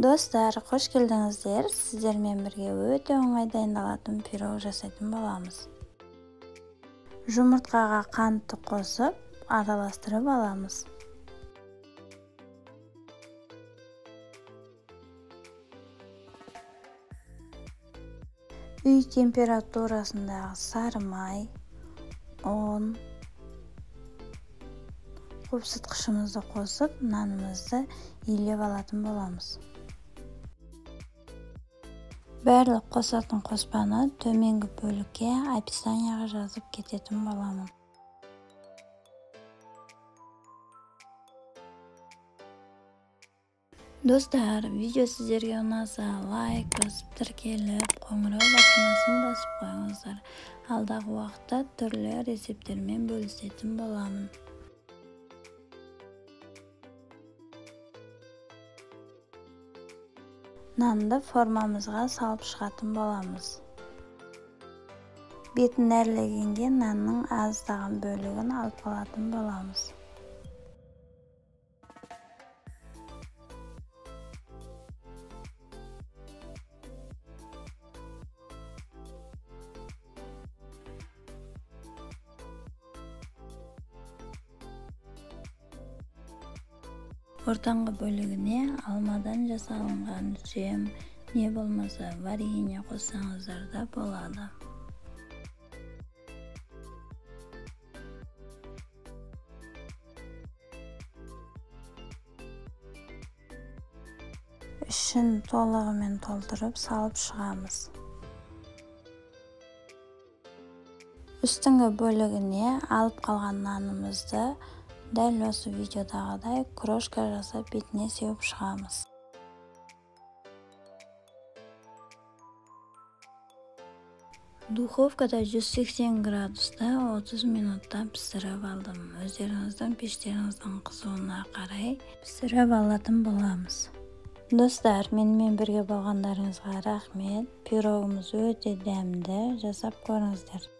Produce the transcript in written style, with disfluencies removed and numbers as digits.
Dostlar, hoş geldinizler. Sizlerмен birge öte оңай дайындалатын пирог жасайтын боламыз. Жұмыртқаға қантты қосып, араластырып аламыз. Үй температурасындағы сары май, un, қопсытқышымызды қосып, нанымызды илеп алатын боламыз. Барлық қосатын қоспаны төменгі бөлікке описанияға жазып кететін боламын. Достар, видео сіздерге ұнаса лайк басып, тіркеліп, қоңырау басымасын басып қойыңыздар. Алдағы уақытта түрлі рецептермен бөлісетін боламын. Нанды формамызға салып шығатын боламыз. Бетін әрлегенге нанның аздаған бөлігін алып алатын боламыз. Ортаңғы бөлігіне алмадан жасалынған жем, не болмаса варенье қоссаңыздар да болады. Ішін толығымен толтырып салып шығамыз. Үстіңгі бөлігіне алып қалған нанымызды дәл осы видеодағыдай крошка жасап бетіне сеуіп шығамыз. Духовкада 180 градуста 30 минутта пісіріп алдым. Өздеріңіздің пештеріңіздің қызуына қарай пісіріп алатын боламыз. Достар, менімен бірге болғандарыңызға рахмет. Пирогымыз өте дәмді, жасап көріңіздер.